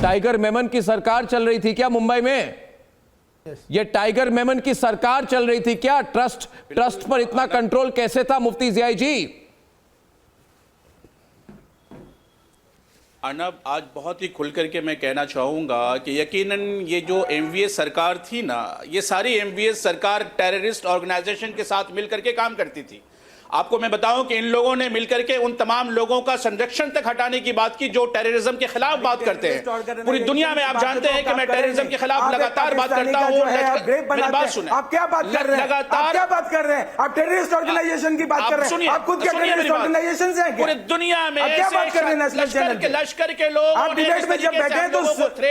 Tiger Memon की सरकार चल रही थी क्या मुंबई में? ये टाइगर मेमन की सरकार चल रही थी क्या? ट्रस्ट पर इतना कंट्रोल कैसे था मुफ्ती जियाई जी? अर्नब, आज बहुत ही खुल करके मैं कहना चाहूँगा कि यकीनन ये जो एमवीएस सरकार थी ना, ये सारी एमवीएस सरकार टेररिस्ट ऑर्गेनाइजेशन के साथ मिलकर के काम करती थी। आपको मैं बताऊं कि इन लोगों ने मिलकर के उन तमाम लोगों का संरक्षण तक हटाने की बात की जो टेररिज्म के खिलाफ बात करते हैं। पूरी दुनिया में आप जानते हैं कि मैं टेररिज्म के खिलाफ लगातार बात करता हूं। मेरी बात सुने। आप क्या बात कर रहे हैं? लगातार क्या बात कर रहे हैं? आप टेररिस्ट ऑर्गेनाइजेशन की बात कर रहे हैं। आप खुद क्या टेररिस्ट ऑर्गेनाइजेशन से हैं? पूरी दुनिया में क्या बात कर रहे हैं? नेशनल चैनल के लश्कर के लोग आप डिबेट में जब बैठे हैं तो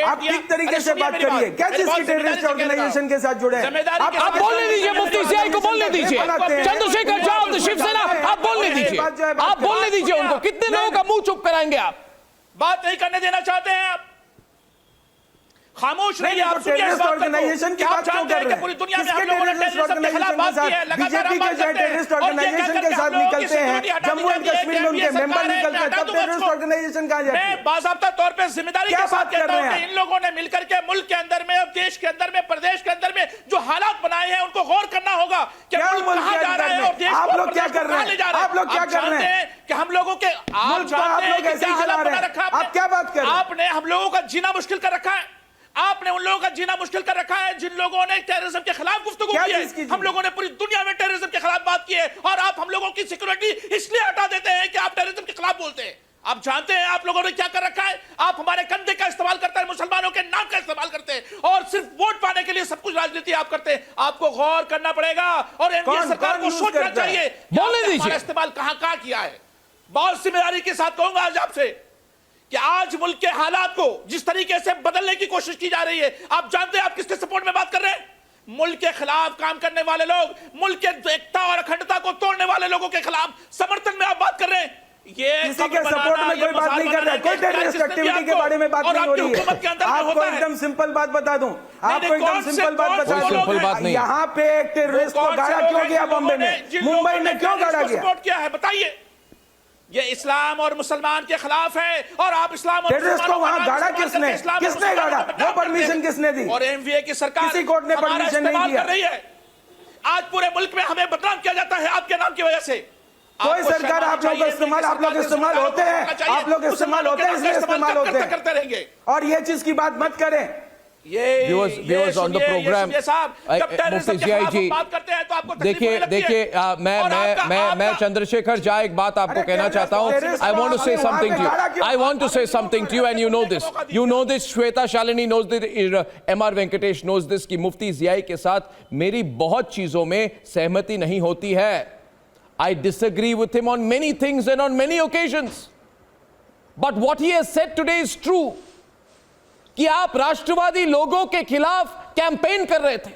आप ठीक तरीके से बात करिए। क्या चीज की टेररिस्ट ऑर्गेनाइजेशन के साथ जुड़े हैं? आप बोलने दीजिए, मुफ्ती जियाई को बोलने दीजिए। चंद्रशेखर झा ऑफ द शिवसेना, आप बोलने दीजिए, आप बोलने दीजिए उनको। कितने लोगों का मुंह चुप कराएंगे आप? बात नहीं करने देना चाहते हैं आप? खामोश रहिए। आप टेररिस्ट ऑर्गेनाइजेशन की बात क्यों कर रहे हैं? पूरी दुनिया में हम लोगों ने टेररिज्म के खिलाफ बात की है। बीजेपी के जो टेररिस्ट ऑर्गेनाइजेशन के साथ निकलते हैं, जम्मू एंड कश्मीर में उनके मेंबर निकलते हैं, तब टेररिस्ट ऑर्गेनाइजेशन कहां जाते हैं? मैं बाकायदा तौर पे जिम्मेदारी के साथ कहता हूं कि इन लोगों ने मिलकर के मुल्क के अंदर में, देश के अंदर में, प्रदेश के अंदर में जो हालात बनाए हैं उनको गौर करना होगा कि मुल्क कहां जा रहा है और देश आप लोग क्या कर रहे हैं? आप लोग क्या कर रहे हैं कि हम लोगों के आप जानते हैं कि क्या हालात बना रखा है। आप क्या बात कर रहे हैं? आपने हम लोगों का जीना मुश्किल कर रखा है। आपने उन लोगों का जीना मुश्किल कर रखा है जिन लोगों ने टेररिज्म के खिलाफ गुफ्तगू की है। हम लोगों ने पूरी दुनिया में टेररिज्म के खिलाफ बात की है और आप हम लोगों की सिक्योरिटी इसलिए हटा देते हैं कि आप टेररिज्म के खिलाफ बोलते हैं। आप जानते हैं आप लोगों ने क्या कर रखा है? आप हमारे कंधे का इस्तेमाल करते हैं, मुसलमानों के नाम का इस्तेमाल करते हैं और सिर्फ वोट पाने के लिए सब कुछ राजनीति आप करते हैं। आपको गौर करना पड़ेगा और एनडीए सरकार को सोचना चाहिए हमारा इस्तेमाल कहां किया है। बहुत जिम्मेदारी के साथ कहूंगा आज आपसे कि आज मुल्क के हालात को जिस तरीके से बदलने की कोशिश की जा रही है, आप जानते हैं आप किसके सपोर्ट में बात कर रहे हैं? मुल्क के खिलाफ काम करने वाले लोग, मुल्क के एकता और अखंडता को तोड़ने वाले लोगों के खिलाफ समर्थन में आप बात कर रहे हैं। ये किसी के सपोर्ट में कोई बात नहीं कर रहा है, कोई टेररिस्ट एक्टिविटी के बारे में बात नहीं हो रही है। आपको एकदम सिंपल बात बता दूं, आपको एकदम सिंपल बात बता दूं, सिंपल बात नहीं। यहाँ पे एक टेररिस्ट को गाड़ा क्यों गया बॉम्बे में? मुंबई में क्यों गाड़ा गया? सपोर्ट किया है बताइए। ये इस्लाम और मुसलमान के खिलाफ है और आप इस्लाम और टेररिस्ट को वहां गाड़ा किसने गाड़ा? वो परमिशन किसने दी? और एमवीए की सरकार किसी कोर्ट ने परमिशन नहीं दिया। कर रही है। आज पूरे मुल्क में हमें बदनाम किया जाता है आपके नाम की वजह से। कोई सरकार आप लोग इस्तेमाल होते हैं, आप लोग इस्तेमाल होते हैं, इसलिए इस्तेमाल होते हैं करते रहेंगे। और ये चीज की बात मत करें। viewers on the program, मुफ्ती जियाई जी, देखिए मैं चंद्रशेखर झा एक बात आपको कहना चाहता हूं। I want to say something to you. I want to say something to you and you know this. You know this. Shweta Shalini knows this. MR Venkatesh knows this कि मुफ्ती जियाई के साथ मेरी बहुत चीजों में सहमति नहीं होती है। I disagree with him on many things and on many occasions. But what he has said today is true. कि आप राष्ट्रवादी लोगों के खिलाफ कैंपेन कर रहे थे।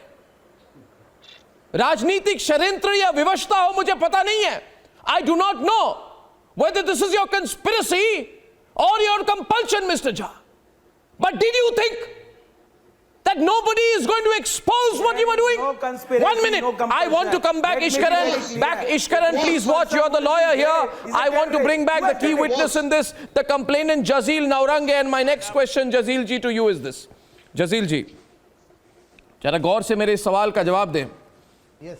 राजनीतिक षड्यंत्र या विवशता हो मुझे पता नहीं है। I do not know whether this is your conspiracy or your compulsion, Mr. Jha. But did you think that nobody is going to expose what you were doing? No conspiracy. 1 minute. No I want to come back, Ishkaran. Ishkaran, please watch. You're the lawyer here. I want to bring back the key witness in this, the complainant Jazeel Naurange. And my next question, Jazeel ji, to you is this. Jazeel ji, जरा गौर से मेरे इस सवाल का जवाब दें। Yes.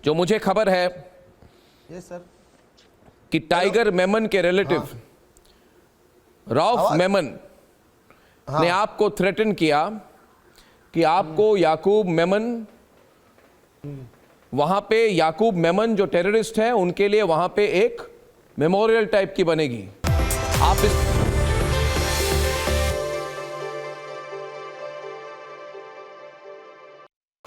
जो मुझे खबर है Yes, sir. कि टाइगर मेमन के रिलेटिव रऊफ मेमन ने आपको थ्रेटन किया कि आपको याकूब मेमन, वहां पे याकूब मेमन जो टेररिस्ट है उनके लिए वहां पे एक मेमोरियल टाइप की बनेगी। आप इस